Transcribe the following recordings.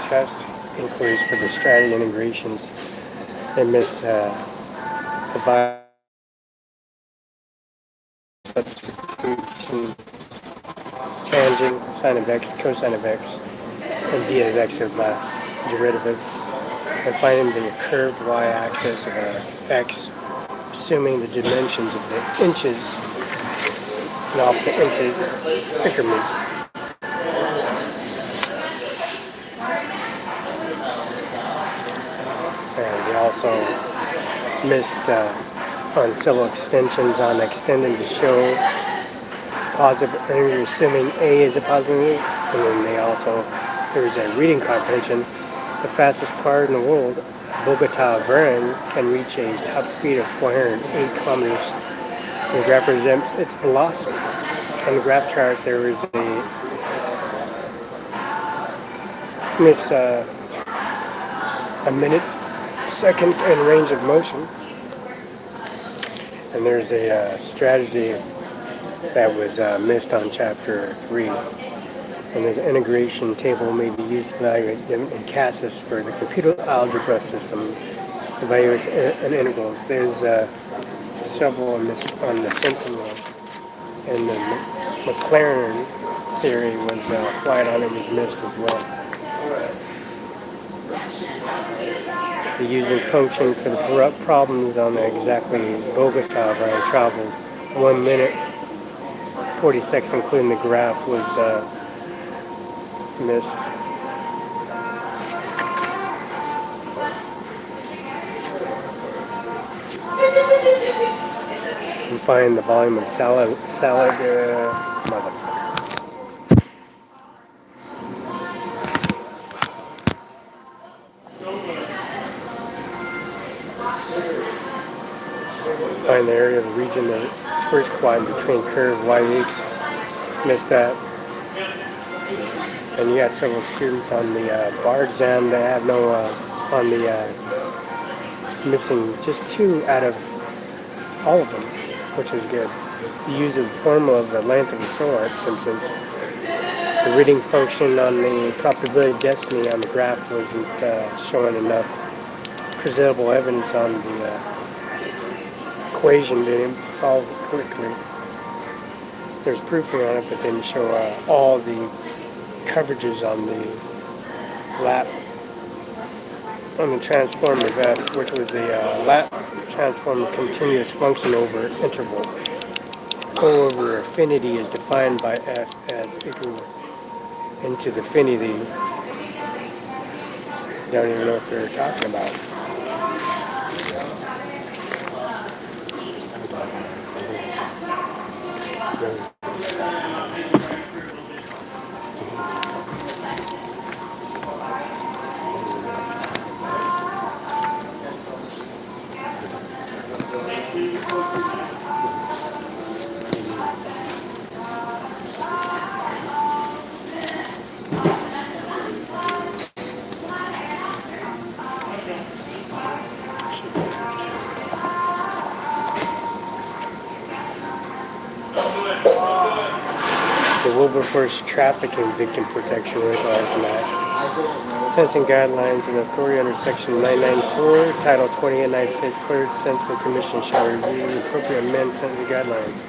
test inquiries for the strategy integrations. They missed the substitution, tangent, sine of x, cosine of x, and d of x of derivative, and finding the curved y-axis of x, assuming the dimensions of the inches, and off the inches increments. And we also missed on civil extensions on extending to show positive energy, assuming A is a positive energy, and then there was a reading comprehension. The fastest car in the world, Bogota Verne, can reach a top speed of 408 kilometers. And the graph represents its velocity. On the graph chart, there is a minute, seconds, and range of motion. And there's a strategy that was missed on chapter 3. And there's an integration table may be used to evaluate them in CASIS for the computer algebra system, evaluates and integrals. There's several missed on the Simpson one. And the McLaren theory was applied on it, was missed as well. The using function for the problems on exactly Bogota, where I traveled 1 minute, 40 seconds, including the graph, was missed. And find the volume of salad motherfucker. Find the area of the region, the first quadrant between curve y-8s. Missed that. And you got several students on the bar exam that have no, on the missing just 2 out of all of them, which is good. You use the formula of the length of the solar arc, Simpsons. The reading function on the probability of destiny on the graph wasn't showing enough presentable evidence on the equation, didn't solve it quickly. There's proofing on it, but didn't show all the coverages on the lap on the transform of f, which was the lap transform continuous function over interval. O over affinity is defined by f as equal into the infinity. You don't even know what they're talking about. The Wilberforce Trafficking Victim Protection Regulation Act. Sentencing Guidelines and Authority under Section 994, Title 20 United States Code Sentencing Commission shall review the appropriate amend sentencing guidelines.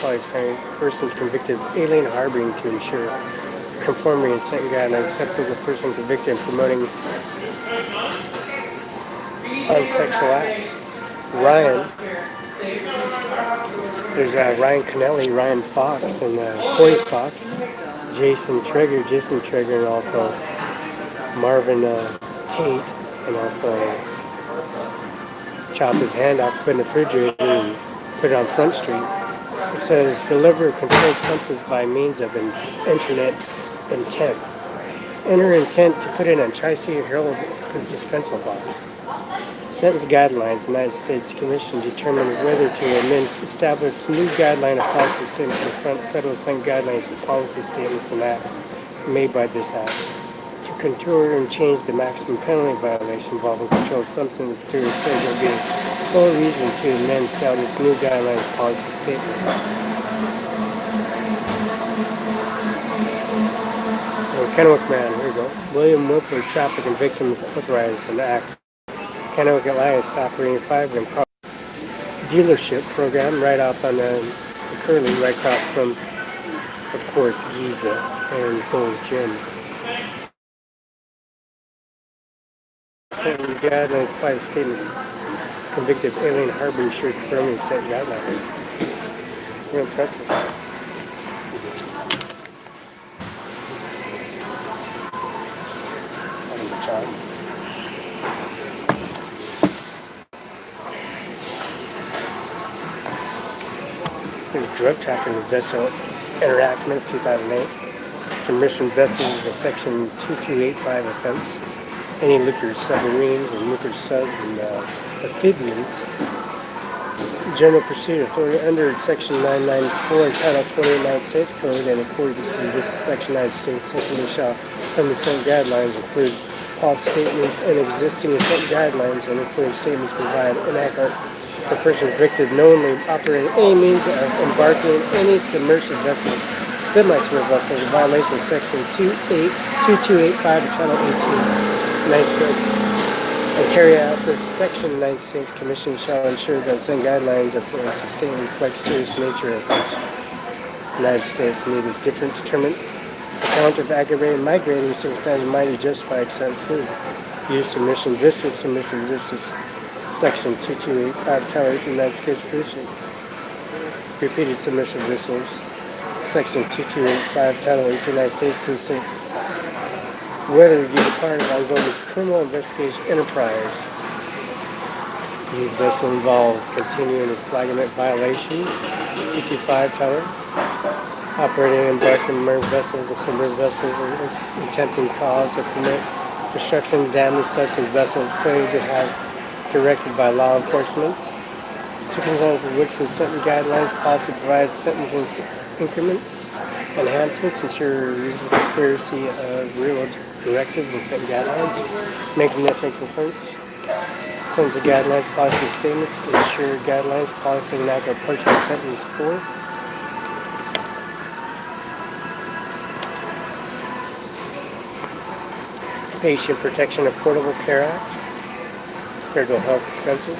Palestine persons convicted of alien harboring to ensure conformity in sentencing guidelines acceptable to person convicted of promoting unsexual acts. There's Ryan Connelly, Ryan Fox, and Corey Fox, Jason Trigger, and also Marvin Tate, and also chop his hand off, put in the refrigerator, and put it on Front Street. It says, deliver controlled substance by means of an internet intent. Enter intent to put in a Tri-City Herald dispensal box. Sentence guidelines, the United States Commission determined whether to amend, establish new guideline of policy statements in front federal sent guidelines to policy statements and act made by this act. To contour and change the maximum penalty violation involving controlled substance in particular said there will be a sole reason to amend establish new guidelines policy statement. Kennewick man, here we go. William Wilker Traffic and Victims Authorized and Act. Kennewick, Ohio, South 385 and Car Dealership Program right off on the currently right across from, of course, Giza and Gold's Gym. Certain guidelines by the statements convicted alien harbinger confirming set guidelines. Very impressive. There's drug trafficking vessel enactment of 2008. Submersion vessels is a section 2285 offense. Any liquor submarines or liquor subs and amphibians. General Procedure Authority under Section 994 and Title 28 United States Code and according to this Section 9 States, Section shall from the same guidelines include all statements and existing and set guidelines and including statements provide inaccurate for a person convicted knowingly operating any means of embarking in any submersive vessels, semi-submersible vessels in violation of Section 2285 of Title 18 United States Code. And carry out this section, the United States Commission shall ensure that same guidelines of the statement reflect serious nature of this. United States need a different determined account of aggravated migrating circumstances might be justified except include use submission distance, submission distance, section 2285, Title 18 United States Treasury. Repeated submission vessels, section 2285, Title 18 United States Treasury. Whether you be part of ongoing criminal investigation enterprise. These vessels involve continuing flagrant violations, 225 Tower, operating and embarking marine vessels and submerged vessels, and attempting cause or permit destruction, damage such as vessels failure to have directed by law enforcement. Circumstances for which the certain guidelines policy provides sentencing increments, enhancements, ensure reasonable conspiracy of real directives and set guidelines, making necessary complaints, sentence of guidelines, policy and statements, ensure guidelines, policy and accurate portion of sentence 4. Patient Protection Affordable Care Act, Federal Health Offenses,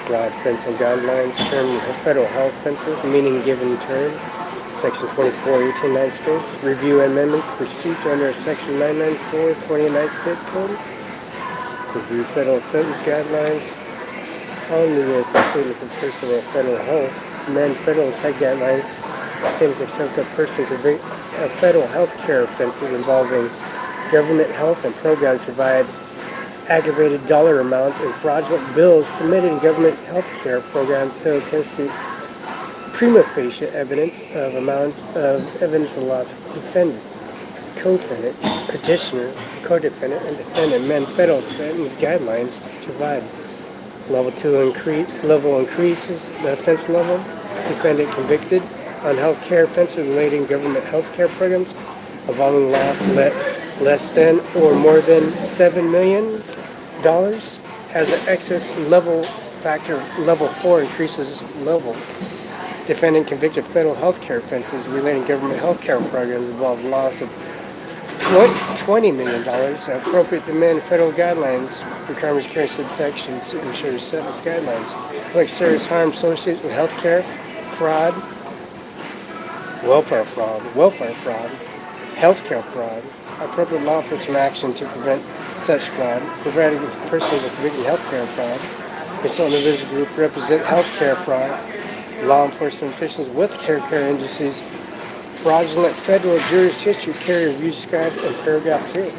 Broad Offense and Guidelines, term Federal Health Offenses, meaning given term, Section 2418 United States, review amendments, pursuits under Section 994, 20 United States Code, review federal sentence guidelines, all new statements of personal federal health, amend federal site guidelines, statements accept a person convicted of federal health care offenses involving government health and programs provide aggravated dollar amount and fraudulent bills submitted in government health care programs so constitute prima facie evidence of amount of evidence of loss of defendant, co-defendant, petitioner, co-defendant, and defendant amend federal sentence guidelines to provide level 2 increases the offense level, defendant convicted on health care offenses relating government health care programs involving loss less than or more than $7 million has an excess level factor. Level 4 increases level. Defendant convicted of federal health care offenses relating government health care programs involve loss of $20 million. Appropriate demand federal guidelines requirements carry subsections ensure sentence guidelines like serious harm associated with health care fraud, welfare fraud, health care fraud, appropriate law enforcement action to prevent such fraud, providing persons of convicted health care fraud, consult individual group represent health care fraud, law enforcement officials with care agencies, fraudulent federal jurisdiction carry review described in paragraph 3.